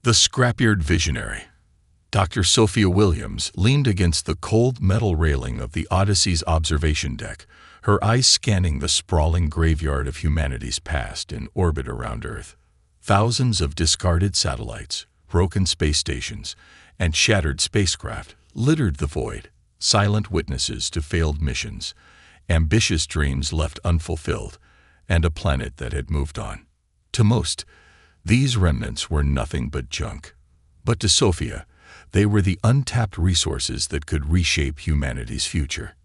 The scrapyard visionary. Dr. Sophia Williams leaned against the cold metal railing of the Odyssey's observation deck, her eyes scanning the sprawling graveyard of humanity's past in orbit around Earth. Thousands of discarded satellites, broken space stations, and shattered spacecraft littered the void, silent witnesses to failed missions, ambitious dreams left unfulfilled, and a planet that had moved on. To most, these remnants were nothing but junk. But to Sophia, they were the untapped resources that could reshape humanity's future.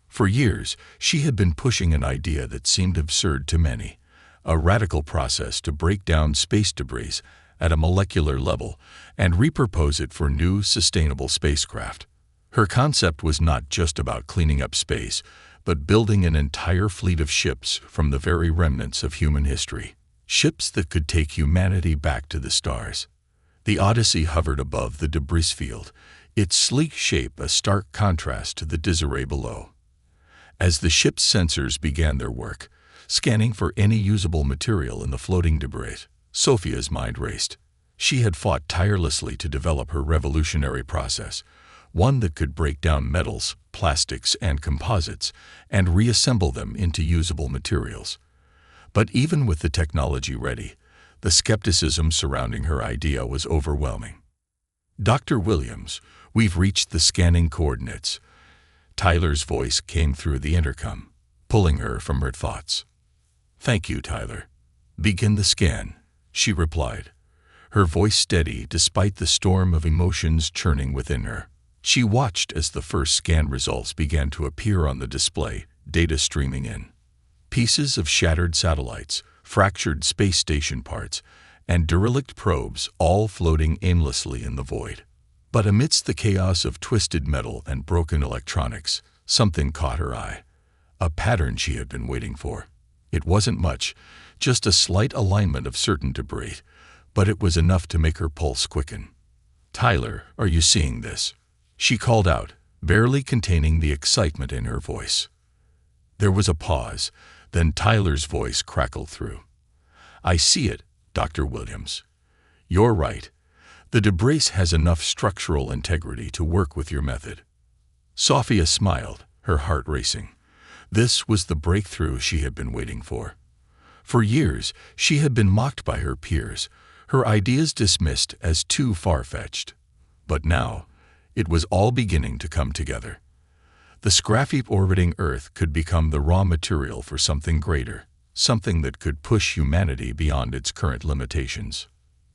For years, she had been pushing an idea that seemed absurd to many, a radical process to break down space debris at a molecular level and repurpose it for new, sustainable spacecraft. Her concept was not just about cleaning up space, but building an entire fleet of ships from the very remnants of human history. Ships that could take humanity back to the stars. The Odyssey hovered above the debris field, its sleek shape a stark contrast to the disarray below. As the ship's sensors began their work, scanning for any usable material in the floating debris, Sophia's mind raced. She had fought tirelessly to develop her revolutionary process, one that could break down metals, plastics, and composites and reassemble them into usable materials. But even with the technology ready, the skepticism surrounding her idea was overwhelming. "Dr. Williams, we've reached the scanning coordinates." Tyler's voice came through the intercom, pulling her from her thoughts. "Thank you, Tyler. Begin the scan," she replied, her voice steady despite the storm of emotions churning within her. She watched as the first scan results began to appear on the display, data streaming in. Pieces of shattered satellites, fractured space station parts, and derelict probes all floating aimlessly in the void. But amidst the chaos of twisted metal and broken electronics, something caught her eye. A pattern she had been waiting for. It wasn't much, just a slight alignment of certain debris, but it was enough to make her pulse quicken. "Tyler, are you seeing this?" she called out, barely containing the excitement in her voice. There was a pause, then Tyler's voice crackled through. "I see it, Dr. Williams. You're right. The debris has enough structural integrity to work with your method." Sophia smiled, her heart racing. This was the breakthrough she had been waiting for. For years, she had been mocked by her peers, her ideas dismissed as too far-fetched. But now, it was all beginning to come together. The scrap heap orbiting Earth could become the raw material for something greater, something that could push humanity beyond its current limitations.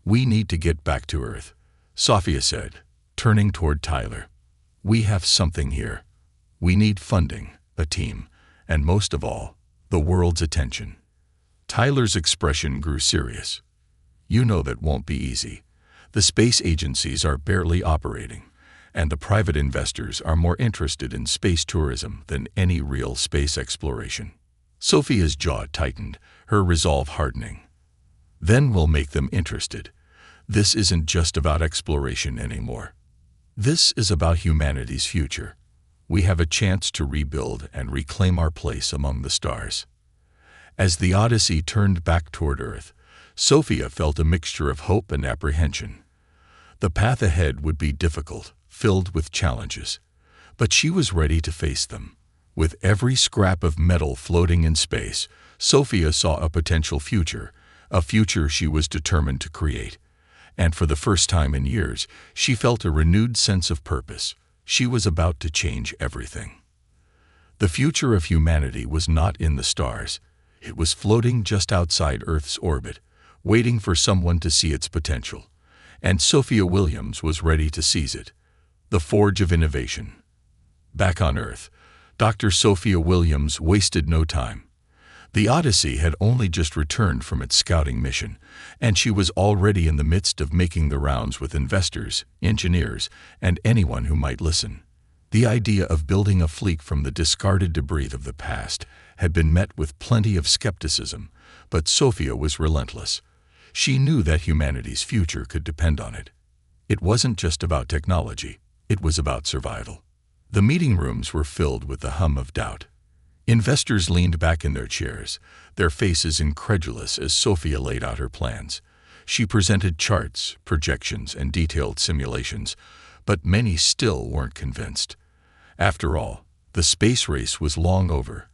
"We need to get back to Earth," Sophia said, turning toward Tyler. "We have something here. We need funding, a team, and most of all, the world's attention." Tyler's expression grew serious. "You know that won't be easy. The space agencies are barely operating, and the private investors are more interested in space tourism than any real space exploration." Sophia's jaw tightened, her resolve hardening. "Then we'll make them interested. This isn't just about exploration anymore. This is about humanity's future. We have a chance to rebuild and reclaim our place among the stars." As the Odyssey turned back toward Earth, Sophia felt a mixture of hope and apprehension. The path ahead would be difficult, filled with challenges, but she was ready to face them. With every scrap of metal floating in space, Sophia saw a potential future, a future she was determined to create. And for the first time in years, she felt a renewed sense of purpose. She was about to change everything. The future of humanity was not in the stars. It was floating just outside Earth's orbit, waiting for someone to see its potential. And Sophia Williams was ready to seize it. The forge of innovation. Back on Earth, Dr. Sophia Williams wasted no time. The Odyssey had only just returned from its scouting mission, and she was already in the midst of making the rounds with investors, engineers, and anyone who might listen. The idea of building a fleet from the discarded debris of the past had been met with plenty of skepticism, but Sophia was relentless. She knew that humanity's future could depend on it. It wasn't just about technology, it was about survival. The meeting rooms were filled with the hum of doubt. Investors leaned back in their chairs, their faces incredulous as Sophia laid out her plans. She presented charts, projections, and detailed simulations, but many still weren't convinced. After all, the space race was long over,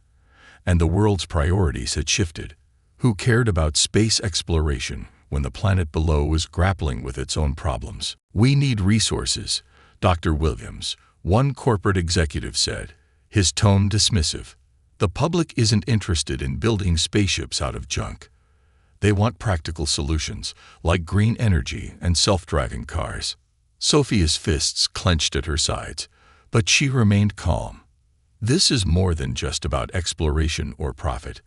and the world's priorities had shifted. Who cared about space exploration when the planet below was grappling with its own problems? "We need resources," Dr. Williams, one corporate executive said, his tone dismissive. "The public isn't interested in building spaceships out of junk. They want practical solutions, like green energy and self-driving cars." Sophia's fists clenched at her sides, but she remained calm. "This is more than just about exploration or profit.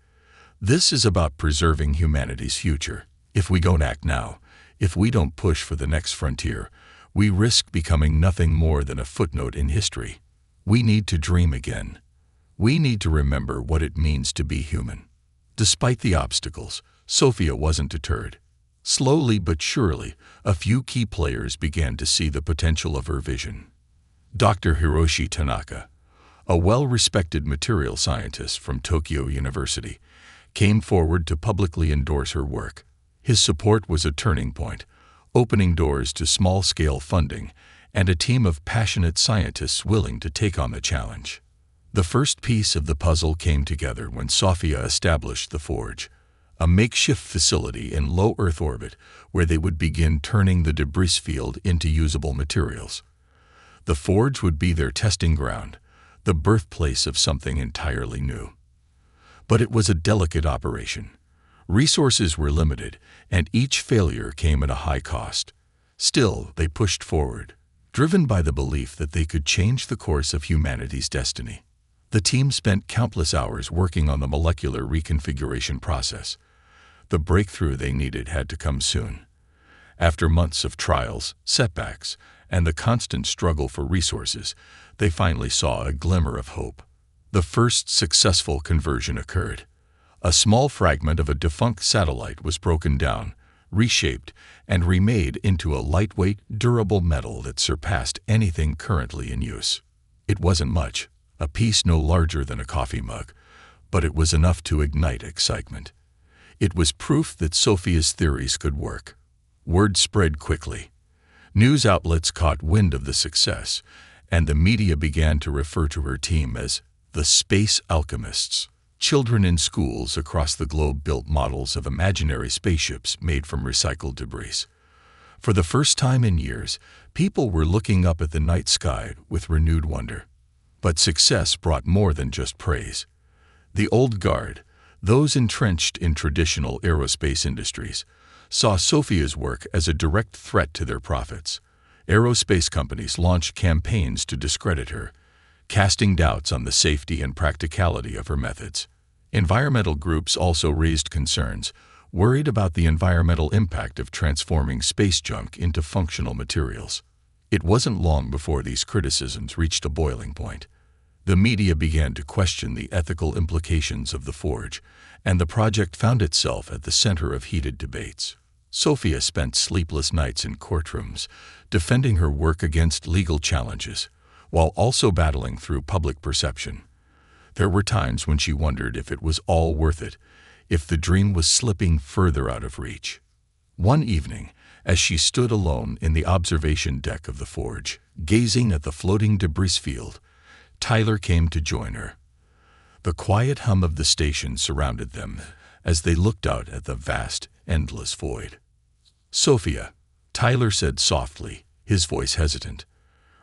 This is about preserving humanity's future. If we don't act now, if we don't push for the next frontier, we risk becoming nothing more than a footnote in history. We need to dream again. We need to remember what it means to be human." Despite the obstacles, Sophia wasn't deterred. Slowly but surely, a few key players began to see the potential of her vision. Dr. Hiroshi Tanaka, a well-respected material scientist from Tokyo University, came forward to publicly endorse her work. His support was a turning point, opening doors to small-scale funding and a team of passionate scientists willing to take on the challenge. The first piece of the puzzle came together when Sophia established the Forge, a makeshift facility in low Earth orbit where they would begin turning the debris field into usable materials. The Forge would be their testing ground, the birthplace of something entirely new. But it was a delicate operation. Resources were limited, and each failure came at a high cost. Still, they pushed forward, driven by the belief that they could change the course of humanity's destiny. The team spent countless hours working on the molecular reconfiguration process. The breakthrough they needed had to come soon. After months of trials, setbacks, and the constant struggle for resources, they finally saw a glimmer of hope. The first successful conversion occurred. A small fragment of a defunct satellite was broken down, reshaped, and remade into a lightweight, durable metal that surpassed anything currently in use. It wasn't much, a piece no larger than a coffee mug, but it was enough to ignite excitement. It was proof that Sophia's theories could work. Word spread quickly. News outlets caught wind of the success, and the media began to refer to her team as the Space Alchemists. Children in schools across the globe built models of imaginary spaceships made from recycled debris. For the first time in years, people were looking up at the night sky with renewed wonder. But success brought more than just praise. The old guard, those entrenched in traditional aerospace industries, saw Sophia's work as a direct threat to their profits. Aerospace companies launched campaigns to discredit her, casting doubts on the safety and practicality of her methods. Environmental groups also raised concerns, worried about the environmental impact of transforming space junk into functional materials. It wasn't long before these criticisms reached a boiling point. The media began to question the ethical implications of the Forge, and the project found itself at the center of heated debates. Sophia spent sleepless nights in courtrooms, defending her work against legal challenges, while also battling through public perception. There were times when she wondered if it was all worth it, if the dream was slipping further out of reach. One evening, as she stood alone in the observation deck of the Forge, gazing at the floating debris field, Tyler came to join her. The quiet hum of the station surrounded them as they looked out at the vast, endless void. "Sophia," Tyler said softly, his voice hesitant,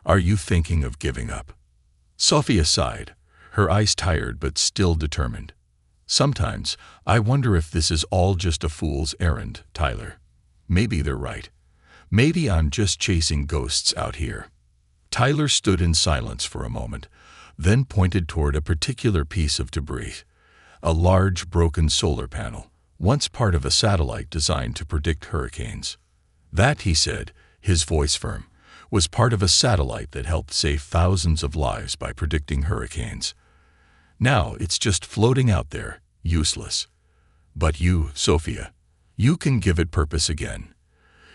"are you thinking of giving up?" Sophia sighed, her eyes tired but still determined. "Sometimes I wonder if this is all just a fool's errand, Tyler. Maybe they're right. Maybe I'm just chasing ghosts out here." Tyler stood in silence for a moment, then pointed toward a particular piece of debris, a large broken solar panel, once part of a satellite designed to predict hurricanes. That, he said, his voice firm, was part of a satellite that helped save thousands of lives by predicting hurricanes. Now it's just floating out there, useless. But you, Sophia, you can give it purpose again.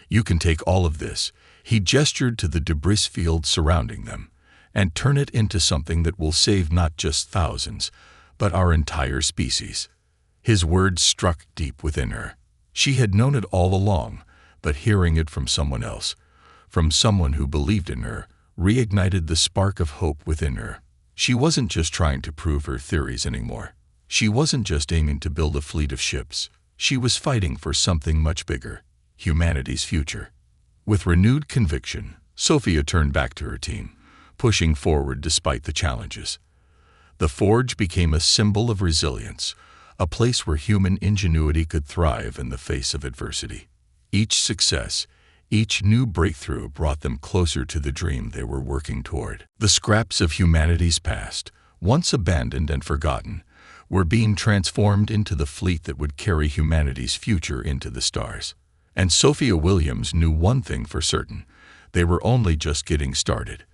You can take all of this, he gestured to the debris field surrounding them, and turn it into something that will save not just thousands, but our entire species. His words struck deep within her. She had known it all along, but hearing it from someone else, from someone who believed in her, reignited the spark of hope within her. She wasn't just trying to prove her theories anymore. She wasn't just aiming to build a fleet of ships. She was fighting for something much bigger, humanity's future. With renewed conviction, Sophia turned back to her team, pushing forward despite the challenges. The forge became a symbol of resilience, a place where human ingenuity could thrive in the face of adversity. Each success, each new breakthrough brought them closer to the dream they were working toward. The scraps of humanity's past, once abandoned and forgotten, were being transformed into the fleet that would carry humanity's future into the stars. And Sophia Williams knew one thing for certain: they were only just getting started.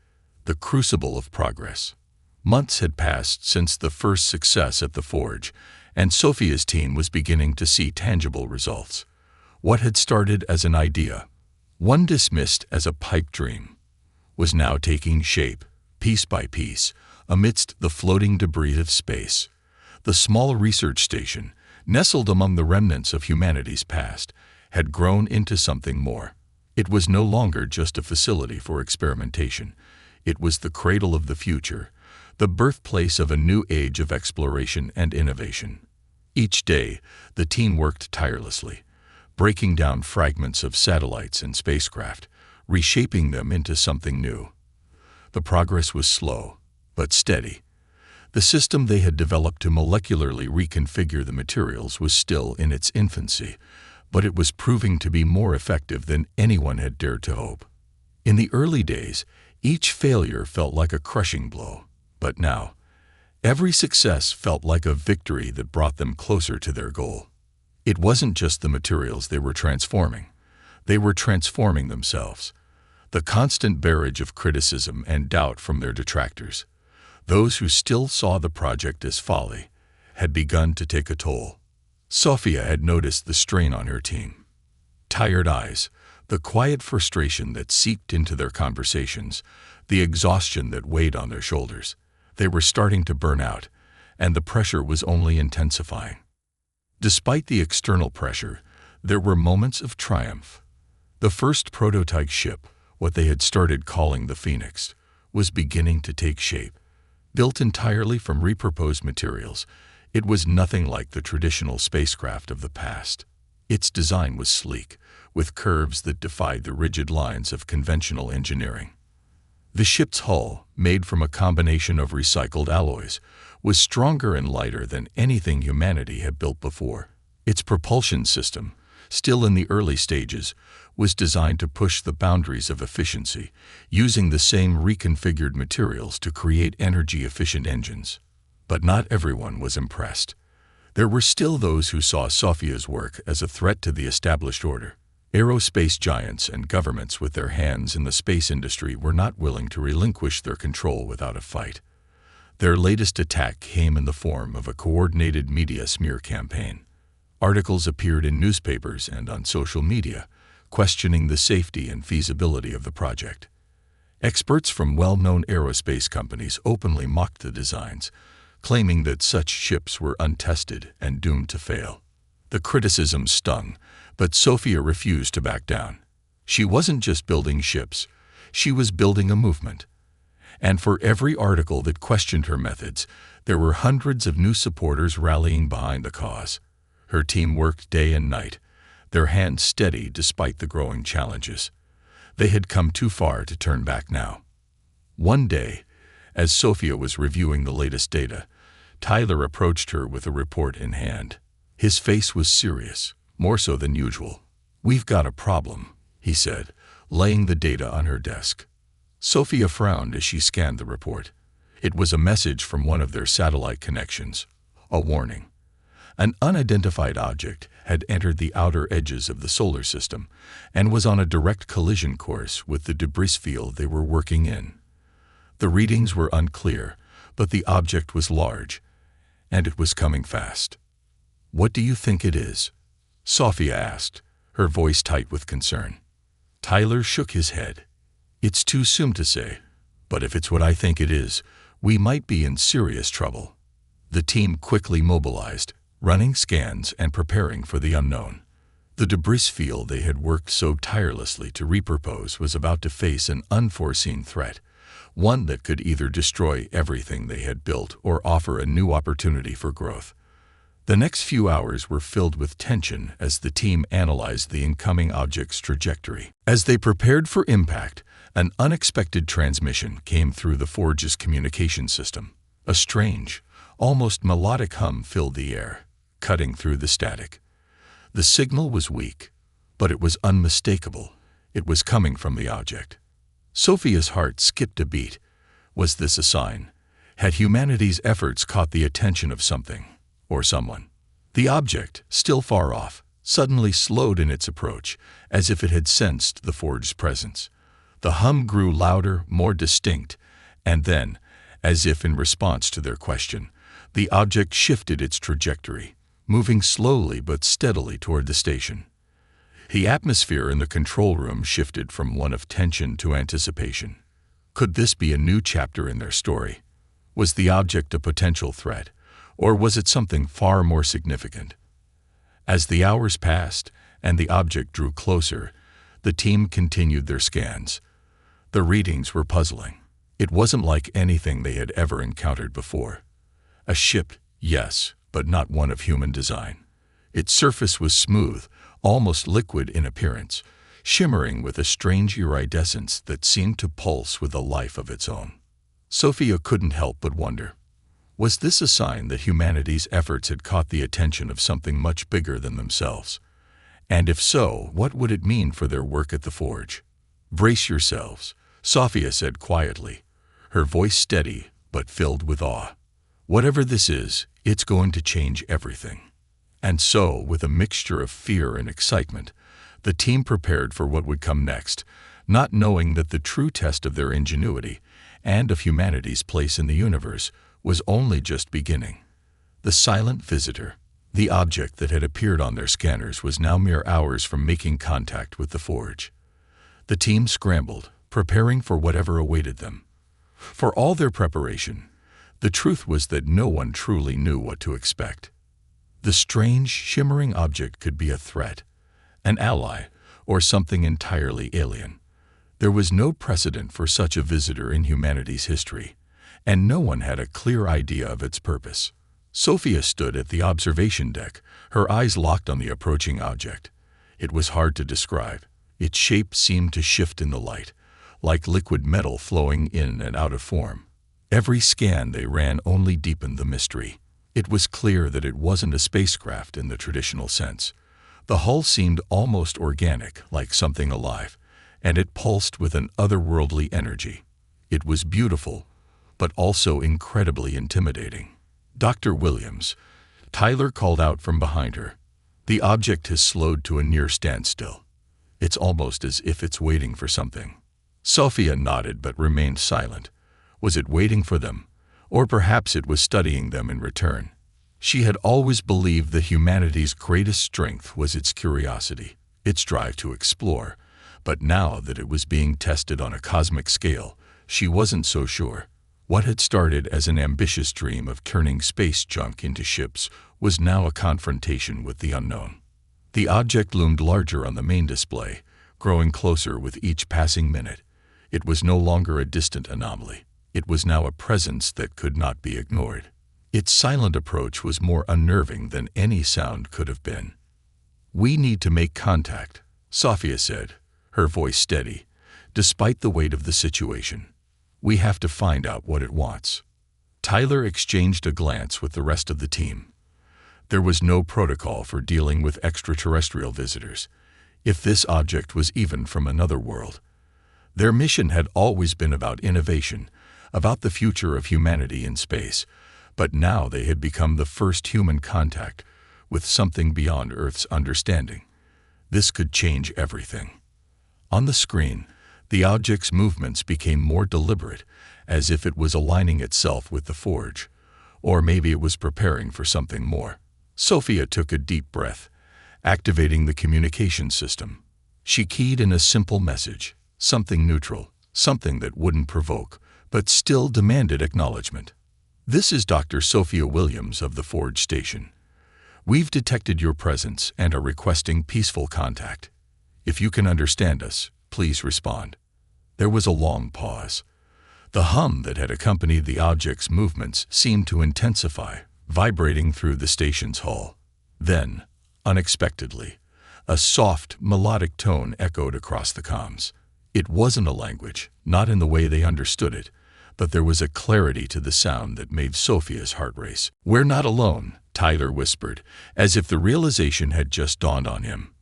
The crucible of progress. Months had passed since the first success at the forge, and Sophia's team was beginning to see tangible results. What had started as an idea, one dismissed as a pipe dream, was now taking shape, piece by piece, amidst the floating debris of space. The small research station, nestled among the remnants of humanity's past, had grown into something more. It was no longer just a facility for experimentation. It was the cradle of the future, the birthplace of a new age of exploration and innovation. Each day, the team worked tirelessly, breaking down fragments of satellites and spacecraft, reshaping them into something new. The progress was slow, but steady. The system they had developed to molecularly reconfigure the materials was still in its infancy, but it was proving to be more effective than anyone had dared to hope. In the early days, each failure felt like a crushing blow, but now, every success felt like a victory that brought them closer to their goal. It wasn't just the materials they were transforming. They were transforming themselves. The constant barrage of criticism and doubt from their detractors, those who still saw the project as folly, had begun to take a toll. Sophia had noticed the strain on her team. Tired eyes, the quiet frustration that seeped into their conversations, the exhaustion that weighed on their shoulders. They were starting to burn out, and the pressure was only intensifying. Despite the external pressure, there were moments of triumph. The first prototype ship, what they had started calling the Phoenix, was beginning to take shape. Built entirely from repurposed materials, it was nothing like the traditional spacecraft of the past. Its design was sleek, with curves that defied the rigid lines of conventional engineering. The ship's hull, made from a combination of recycled alloys, was stronger and lighter than anything humanity had built before. Its propulsion system, still in the early stages, was designed to push the boundaries of efficiency, using the same reconfigured materials to create energy-efficient engines. But not everyone was impressed. There were still those who saw Sophia's work as a threat to the established order. Aerospace giants and governments with their hands in the space industry were not willing to relinquish their control without a fight. Their latest attack came in the form of a coordinated media smear campaign. Articles appeared in newspapers and on social media, questioning the safety and feasibility of the project. Experts from well-known aerospace companies openly mocked the designs, claiming that such ships were untested and doomed to fail. The criticism stung, but Sophia refused to back down. She wasn't just building ships, she was building a movement. And for every article that questioned her methods, there were hundreds of new supporters rallying behind the cause. Her team worked day and night, their hands steady despite the growing challenges. They had come too far to turn back now. One day, as Sophia was reviewing the latest data, Tyler approached her with a report in hand. His face was serious, more so than usual. "We've got a problem," he said, laying the data on her desk. Sophia frowned as she scanned the report. It was a message from one of their satellite connections, a warning. An unidentified object had entered the outer edges of the solar system and was on a direct collision course with the debris field they were working in. The readings were unclear, but the object was large, and it was coming fast. "What do you think it is?" Sophia asked, her voice tight with concern. Tyler shook his head. "It's too soon to say, but if it's what I think it is, we might be in serious trouble." The team quickly mobilized, running scans and preparing for the unknown. The debris field they had worked so tirelessly to repurpose was about to face an unforeseen threat, one that could either destroy everything they had built or offer a new opportunity for growth. The next few hours were filled with tension as the team analyzed the incoming object's trajectory. As they prepared for impact, an unexpected transmission came through the forge's communication system. A strange, almost melodic hum filled the air, cutting through the static. The signal was weak, but it was unmistakable. It was coming from the object. Sophia's heart skipped a beat. Was this a sign? Had humanity's efforts caught the attention of something or someone? The object, still far off, suddenly slowed in its approach, as if it had sensed the forge's presence. The hum grew louder, more distinct, and then, as if in response to their question, the object shifted its trajectory, moving slowly but steadily toward the station. The atmosphere in the control room shifted from one of tension to anticipation. Could this be a new chapter in their story? Was the object a potential threat, or was it something far more significant? As the hours passed and the object drew closer, the team continued their scans. The readings were puzzling. It wasn't like anything they had ever encountered before. A ship, yes, but not one of human design. Its surface was smooth, almost liquid in appearance, shimmering with a strange iridescence that seemed to pulse with a life of its own. Sophia couldn't help but wonder, was this a sign that humanity's efforts had caught the attention of something much bigger than themselves? And if so, what would it mean for their work at the forge? "Brace yourselves," Sophia said quietly, her voice steady but filled with awe. "Whatever this is, it's going to change everything." And so, with a mixture of fear and excitement, the team prepared for what would come next, not knowing that the true test of their ingenuity and of humanity's place in the universe was only just beginning. The silent visitor, the object that had appeared on their scanners, was now mere hours from making contact with the forge. The team scrambled, preparing for whatever awaited them. For all their preparation, the truth was that no one truly knew what to expect. The strange, shimmering object could be a threat, an ally, or something entirely alien. There was no precedent for such a visitor in humanity's history, and no one had a clear idea of its purpose. Sophia stood at the observation deck, her eyes locked on the approaching object. It was hard to describe. Its shape seemed to shift in the light, like liquid metal flowing in and out of form. Every scan they ran only deepened the mystery. It was clear that it wasn't a spacecraft in the traditional sense. The hull seemed almost organic, like something alive, and it pulsed with an otherworldly energy. It was beautiful, but also incredibly intimidating. "Dr. Williams," Tyler called out from behind her. "The object has slowed to a near standstill. It's almost as if it's waiting for something." Sophia nodded but remained silent. Was it waiting for them? Or perhaps it was studying them in return. She had always believed that humanity's greatest strength was its curiosity, its drive to explore. But now that it was being tested on a cosmic scale, she wasn't so sure. What had started as an ambitious dream of turning space junk into ships was now a confrontation with the unknown. The object loomed larger on the main display, growing closer with each passing minute. It was no longer a distant anomaly. It was now a presence that could not be ignored. Its silent approach was more unnerving than any sound could have been. "We need to make contact," Sophia said, her voice steady, despite the weight of the situation. "We have to find out what it wants." Tyler exchanged a glance with the rest of the team. There was no protocol for dealing with extraterrestrial visitors, if this object was even from another world. Their mission had always been about innovation, about the future of humanity in space, but now they had become the first human contact with something beyond Earth's understanding. This could change everything. On the screen, the object's movements became more deliberate, as if it was aligning itself with the forge, or maybe it was preparing for something more. Sophia took a deep breath, activating the communication system. She keyed in a simple message, something neutral, something that wouldn't provoke, but still demanded acknowledgement. "This is Dr. Sophia Williams of the Forge Station. We've detected your presence and are requesting peaceful contact. If you can understand us, please respond." There was a long pause. The hum that had accompanied the object's movements seemed to intensify, vibrating through the station's hull. Then, unexpectedly, a soft, melodic tone echoed across the comms. It wasn't a language, not in the way they understood it, but there was a clarity to the sound that made Sophia's heart race. "We're not alone," Tyler whispered, as if the realization had just dawned on him.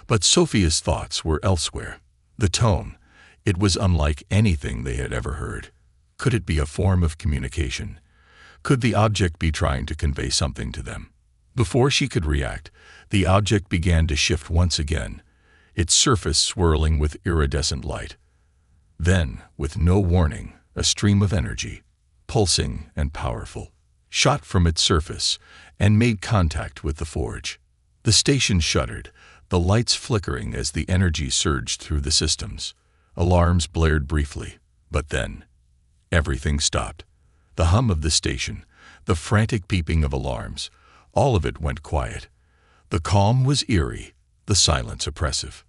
But Sophia's thoughts were elsewhere. The tone, it was unlike anything they had ever heard. Could it be a form of communication? Could the object be trying to convey something to them? Before she could react, the object began to shift once again, its surface swirling with iridescent light. Then, with no warning, a stream of energy, pulsing and powerful, shot from its surface and made contact with the forge. The station shuddered, the lights flickering as the energy surged through the systems. Alarms blared briefly, but then, everything stopped. The hum of the station, the frantic beeping of alarms, all of it went quiet. The calm was eerie, the silence oppressive.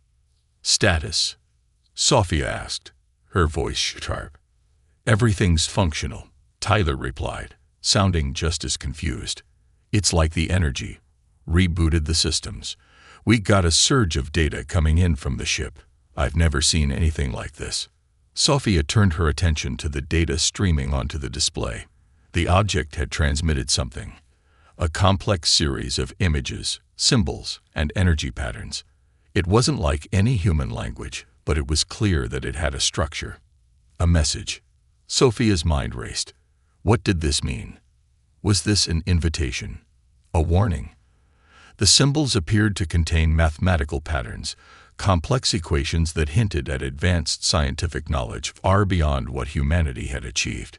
"Status?" Sophia asked, her voice sharp. "Everything's functional," Tyler replied, sounding just as confused. "It's like the energy rebooted the systems. We got a surge of data coming in from the ship. I've never seen anything like this." Sophia turned her attention to the data streaming onto the display. The object had transmitted something, a complex series of images, symbols, and energy patterns. It wasn't like any human language, but it was clear that it had a structure, a message. Sophia's mind raced. What did this mean? Was this an invitation? A warning? The symbols appeared to contain mathematical patterns, complex equations that hinted at advanced scientific knowledge far beyond what humanity had achieved.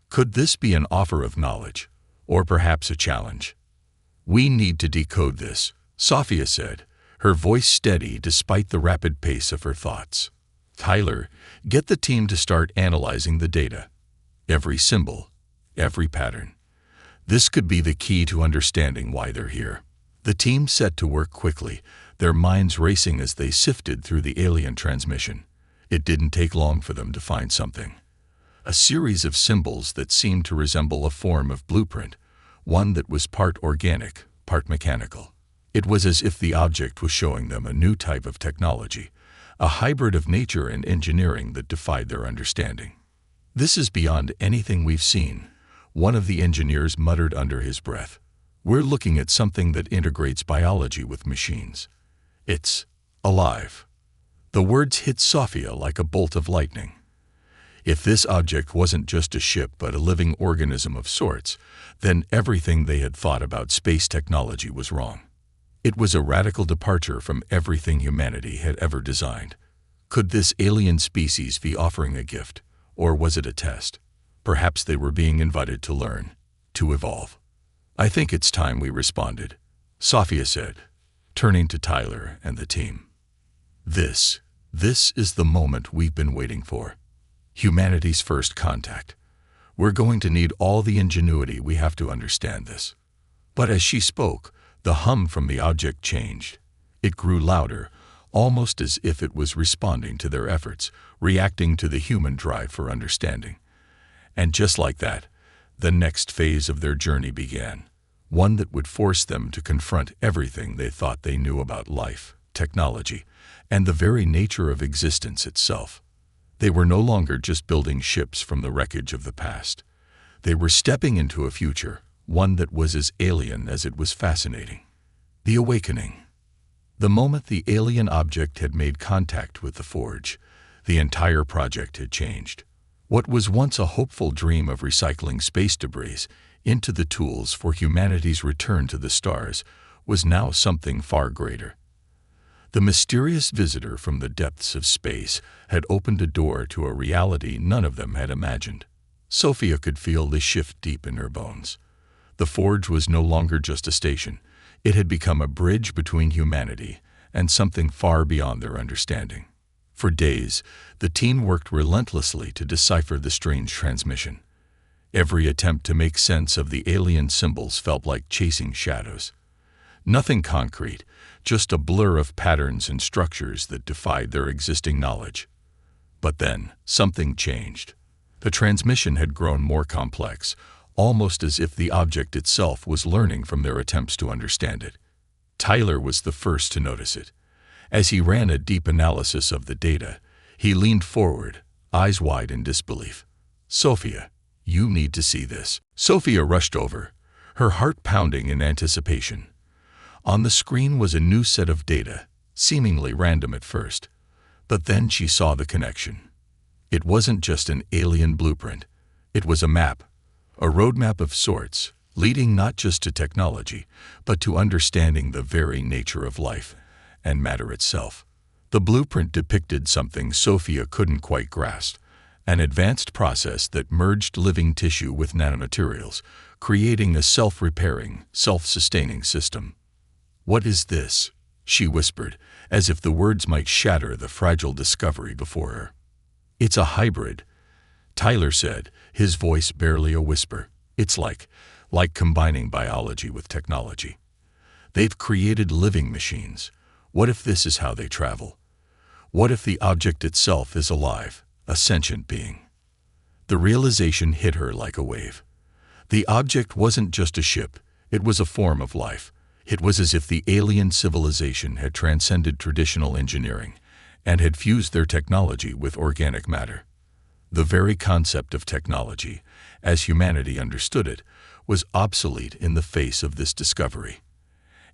Could this be an offer of knowledge, or perhaps a challenge? "We need to decode this," Sophia said, her voice steady despite the rapid pace of her thoughts. "Tyler, get the team to start analyzing the data. Every symbol, every pattern. This could be the key to understanding why they're here." The team set to work quickly, their minds racing as they sifted through the alien transmission. It didn't take long for them to find something. A series of symbols that seemed to resemble a form of blueprint, one that was part organic, part mechanical. It was as if the object was showing them a new type of technology, a hybrid of nature and engineering that defied their understanding. "This is beyond anything we've seen," one of the engineers muttered under his breath. "We're looking at something that integrates biology with machines. It's alive." The words hit Sophia like a bolt of lightning. If this object wasn't just a ship but a living organism of sorts, then everything they had thought about space technology was wrong. It was a radical departure from everything humanity had ever designed. Could this alien species be offering a gift, or was it a test? Perhaps they were being invited to learn, to evolve. "I think it's time we responded," Sophia said, turning to Tyler and the team. This is the moment we've been waiting for. Humanity's first contact. We're going to need all the ingenuity we have to understand this." But as she spoke, the hum from the object changed. It grew louder, almost as if it was responding to their efforts, reacting to the human drive for understanding. And just like that, the next phase of their journey began, one that would force them to confront everything they thought they knew about life, technology, and the very nature of existence itself. They were no longer just building ships from the wreckage of the past. They were stepping into a future, one that was as alien as it was fascinating. The awakening. The moment the alien object had made contact with the forge, the entire project had changed. What was once a hopeful dream of recycling space debris into the tools for humanity's return to the stars was now something far greater. The mysterious visitor from the depths of space had opened a door to a reality none of them had imagined. Sophia could feel the shift deep in her bones. The forge was no longer just a station. It had become a bridge between humanity and something far beyond their understanding. For days, the team worked relentlessly to decipher the strange transmission. Every attempt to make sense of the alien symbols felt like chasing shadows. Nothing concrete, just a blur of patterns and structures that defied their existing knowledge. But then, something changed. The transmission had grown more complex, almost as if the object itself was learning from their attempts to understand it. Tyler was the first to notice it. As he ran a deep analysis of the data, he leaned forward, eyes wide in disbelief. "Sophia, you need to see this." Sophia rushed over, her heart pounding in anticipation. On the screen was a new set of data, seemingly random at first, but then she saw the connection. It wasn't just an alien blueprint. It was a map, a roadmap of sorts, leading not just to technology, but to understanding the very nature of life and matter itself. The blueprint depicted something Sophia couldn't quite grasp, an advanced process that merged living tissue with nanomaterials, creating a self-repairing, self-sustaining system. "What is this?" she whispered, as if the words might shatter the fragile discovery before her. "It's a hybrid," Tyler said, his voice barely a whisper. "It's like combining biology with technology. They've created living machines. What if this is how they travel? What if the object itself is alive, a sentient being?" The realization hit her like a wave. The object wasn't just a ship, it was a form of life. It was as if the alien civilization had transcended traditional engineering and had fused their technology with organic matter. The very concept of technology, as humanity understood it, was obsolete in the face of this discovery.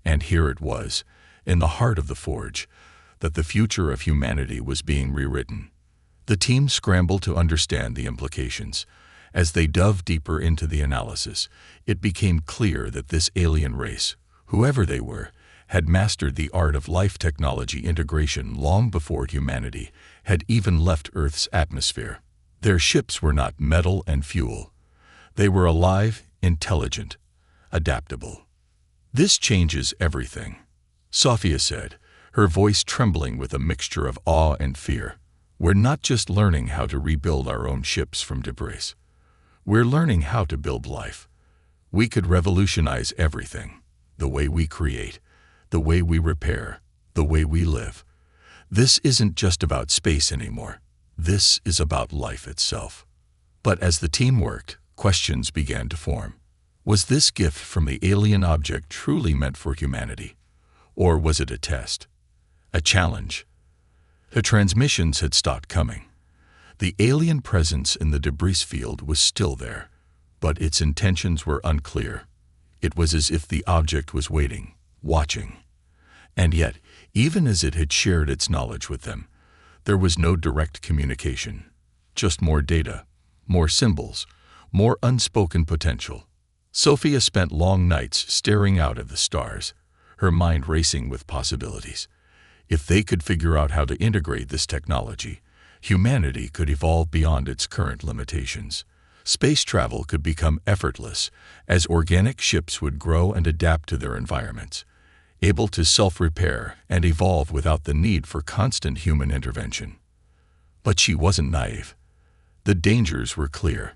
And here it was, in the heart of the forge, that the future of humanity was being rewritten. The team scrambled to understand the implications. As they dove deeper into the analysis, it became clear that this alien race, whoever they were, had mastered the art of life technology integration long before humanity had even left Earth's atmosphere. Their ships were not metal and fuel. They were alive, intelligent, adaptable. "This changes everything," Sophia said, her voice trembling with a mixture of awe and fear. "We're not just learning how to rebuild our own ships from debris. We're learning how to build life. We could revolutionize everything. The way we create, the way we repair, the way we live. This isn't just about space anymore. This is about life itself." But as the team worked, questions began to form. Was this gift from the alien object truly meant for humanity? Or was it a test? A challenge? The transmissions had stopped coming. The alien presence in the debris field was still there, but its intentions were unclear. It was as if the object was waiting, watching. And yet, even as it had shared its knowledge with them, there was no direct communication, just more data, more symbols, more unspoken potential. Sophia spent long nights staring out at the stars, her mind racing with possibilities. If they could figure out how to integrate this technology, humanity could evolve beyond its current limitations. Space travel could become effortless, as organic ships would grow and adapt to their environments, able to self-repair and evolve without the need for constant human intervention. But she wasn't naive. The dangers were clear.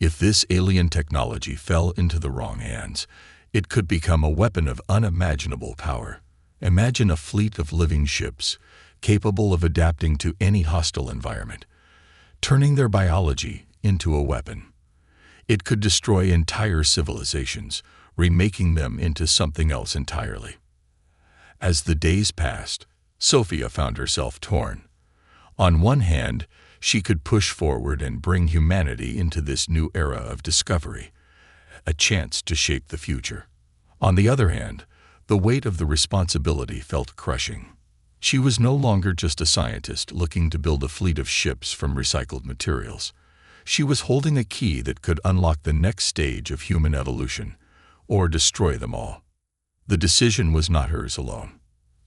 If this alien technology fell into the wrong hands, it could become a weapon of unimaginable power. Imagine a fleet of living ships, capable of adapting to any hostile environment, turning their biology into a weapon. It could destroy entire civilizations, remaking them into something else entirely. As the days passed, Sophia found herself torn. On one hand, she could push forward and bring humanity into this new era of discovery, a chance to shape the future. On the other hand, the weight of the responsibility felt crushing. She was no longer just a scientist looking to build a fleet of ships from recycled materials. She was holding a key that could unlock the next stage of human evolution, or destroy them all. The decision was not hers alone.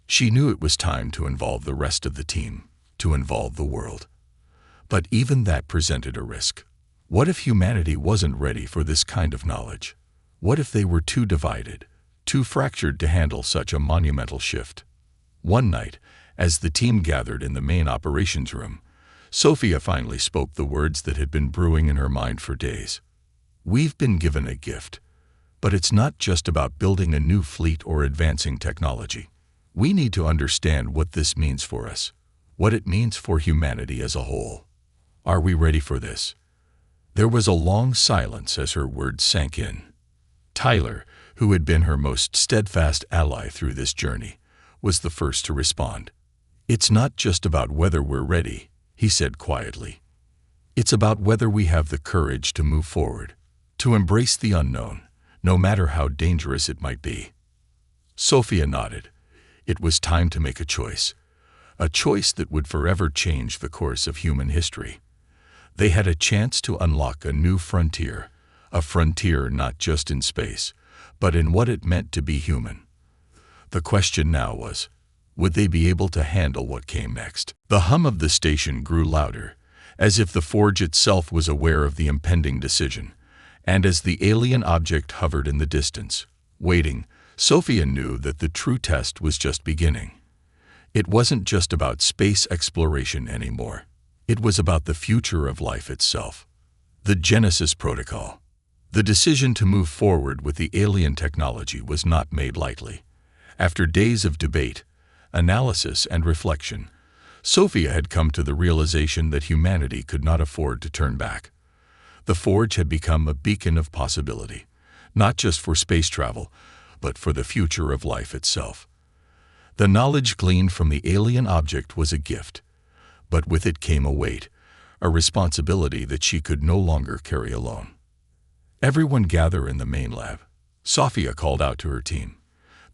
She knew it was time to involve the rest of the team, to involve the world. But even that presented a risk. What if humanity wasn't ready for this kind of knowledge? What if they were too divided, too fractured to handle such a monumental shift? One night, as the team gathered in the main operations room, Sophia finally spoke the words that had been brewing in her mind for days. "We've been given a gift. But it's not just about building a new fleet or advancing technology. We need to understand what this means for us, what it means for humanity as a whole. Are we ready for this? There was a long silence as her words sank in. Tyler, who had been her most steadfast ally through this journey, was the first to respond. "It's not just about whether we're ready," he said quietly. "It's about whether we have the courage to move forward, to embrace the unknown, no matter how dangerous it might be." Sophia nodded. It was time to make a choice that would forever change the course of human history. They had a chance to unlock a new frontier, a frontier not just in space, but in what it meant to be human. The question now was, would they be able to handle what came next? The hum of the station grew louder, as if the forge itself was aware of the impending decision, and as the alien object hovered in the distance, waiting, Sophia knew that the true test was just beginning. It wasn't just about space exploration anymore. It was about the future of life itself. The Genesis Protocol. The decision to move forward with the alien technology was not made lightly. After days of debate, analysis, and reflection, Sophia had come to the realization that humanity could not afford to turn back. The forge had become a beacon of possibility, not just for space travel, but for the future of life itself. The knowledge gleaned from the alien object was a gift, but with it came a weight, a responsibility that she could no longer carry alone. "Everyone gather in the main lab," Sophia called out to her team.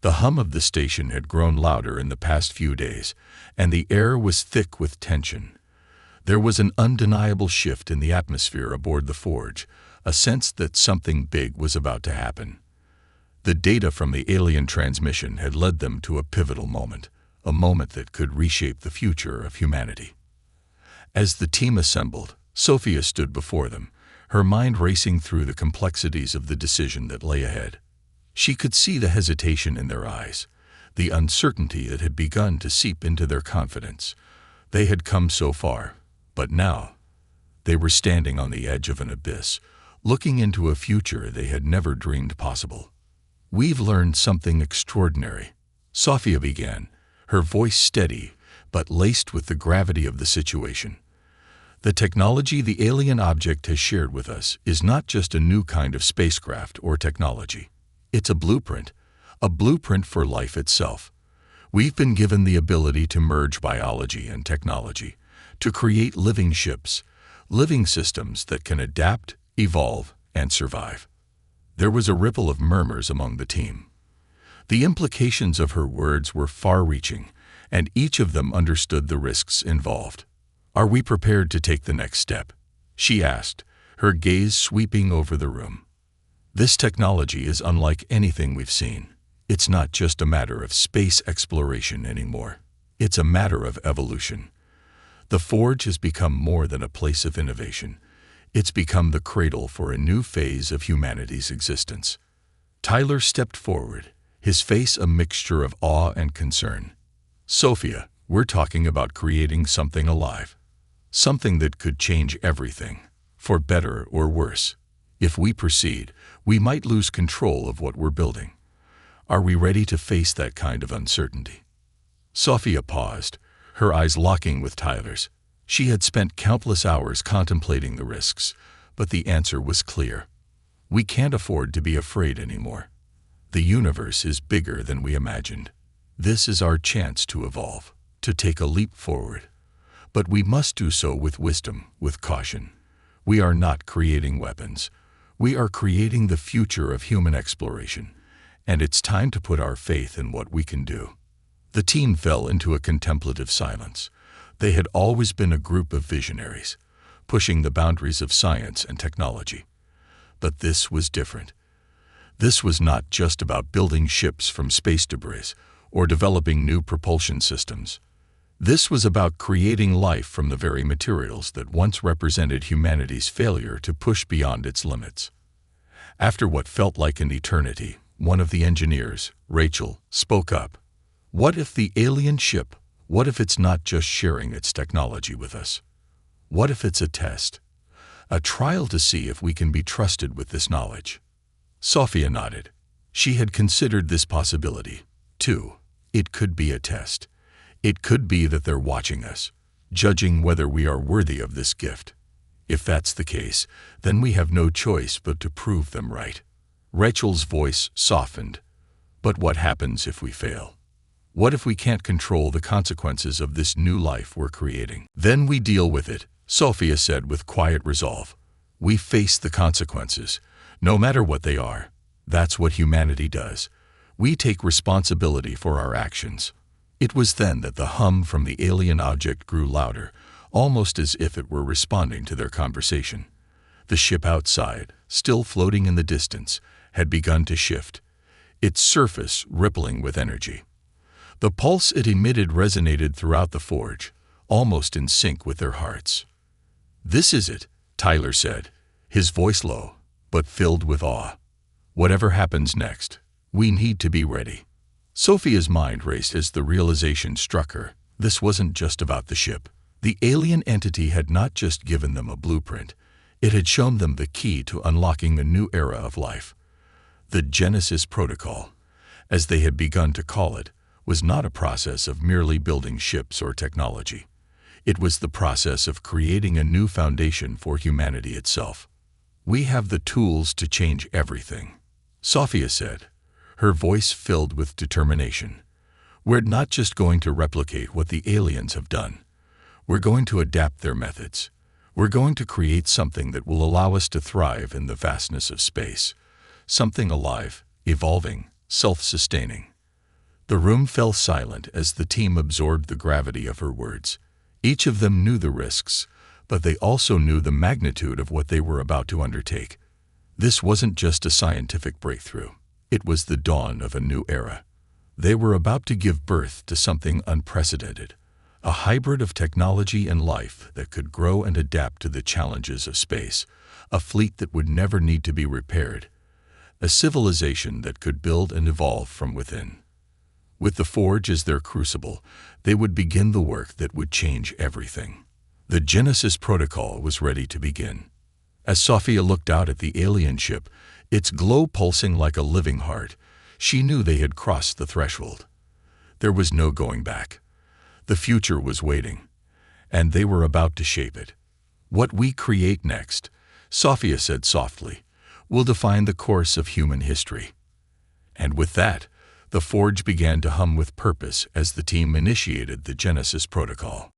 The hum of the station had grown louder in the past few days, and the air was thick with tension. There was an undeniable shift in the atmosphere aboard the forge, a sense that something big was about to happen. The data from the alien transmission had led them to a pivotal moment, a moment that could reshape the future of humanity. As the team assembled, Sophia stood before them, her mind racing through the complexities of the decision that lay ahead. She could see the hesitation in their eyes, the uncertainty that had begun to seep into their confidence. They had come so far, but now they were standing on the edge of an abyss, looking into a future they had never dreamed possible. "We've learned something extraordinary," Sophia began, her voice steady but laced with the gravity of the situation. "The technology the alien object has shared with us is not just a new kind of spacecraft or technology. It's a blueprint for life itself. We've been given the ability to merge biology and technology, to create living ships, living systems that can adapt, evolve, and survive." There was a ripple of murmurs among the team. The implications of her words were far-reaching, and each of them understood the risks involved. "Are we prepared to take the next step?" she asked, her gaze sweeping over the room. "This technology is unlike anything we've seen. It's not just a matter of space exploration anymore. It's a matter of evolution. The forge has become more than a place of innovation. It's become the cradle for a new phase of humanity's existence." Tyler stepped forward, his face a mixture of awe and concern. "Sophia, we're talking about creating something alive. Something that could change everything, for better or worse. If we proceed, we might lose control of what we're building. Are we ready to face that kind of uncertainty?" Sophia paused, her eyes locking with Tyler's. She had spent countless hours contemplating the risks, but the answer was clear. We can't afford to be afraid anymore. The universe is bigger than we imagined. This is our chance to evolve, to take a leap forward. But we must do so with wisdom, with caution. We are not creating weapons. We are creating the future of human exploration, and it's time to put our faith in what we can do. The team fell into a contemplative silence. They had always been a group of visionaries, pushing the boundaries of science and technology. But this was different. This was not just about building ships from space debris or developing new propulsion systems. This was about creating life from the very materials that once represented humanity's failure to push beyond its limits. After what felt like an eternity, one of the engineers, Rachel, spoke up. "What if the alien ship, what if it's not just sharing its technology with us? What if it's a test? A trial to see if we can be trusted with this knowledge?" Sophia nodded. She had considered this possibility, too. It could be a test. It could be that they're watching us, judging whether we are worthy of this gift. If that's the case, then we have no choice but to prove them right. Rachel's voice softened. But what happens if we fail? What if we can't control the consequences of this new life we're creating? Then we deal with it, Sophia said with quiet resolve. We face the consequences, no matter what they are. That's what humanity does. We take responsibility for our actions. It was then that the hum from the alien object grew louder, almost as if it were responding to their conversation. The ship outside, still floating in the distance, had begun to shift, its surface rippling with energy. The pulse it emitted resonated throughout the forge, almost in sync with their hearts. "This is it," Tyler said, his voice low, but filled with awe. "Whatever happens next, we need to be ready." Sophia's mind raced as the realization struck her. This wasn't just about the ship. The alien entity had not just given them a blueprint, it had shown them the key to unlocking a new era of life. The Genesis Protocol, as they had begun to call it, was not a process of merely building ships or technology. It was the process of creating a new foundation for humanity itself. "We have the tools to change everything," Sophia said, her voice filled with determination. "We're not just going to replicate what the aliens have done. We're going to adapt their methods. We're going to create something that will allow us to thrive in the vastness of space. Something alive, evolving, self-sustaining." The room fell silent as the team absorbed the gravity of her words. Each of them knew the risks, but they also knew the magnitude of what they were about to undertake. This wasn't just a scientific breakthrough. It was the dawn of a new era. They were about to give birth to something unprecedented, a hybrid of technology and life that could grow and adapt to the challenges of space, a fleet that would never need to be repaired, a civilization that could build and evolve from within. With the forge as their crucible, they would begin the work that would change everything. The Genesis Protocol was ready to begin. As Sophia looked out at the alien ship, its glow pulsing like a living heart, she knew they had crossed the threshold. There was no going back. The future was waiting, and they were about to shape it. "What we create next," Sophia said softly, "will define the course of human history." And with that, the forge began to hum with purpose as the team initiated the Genesis Protocol.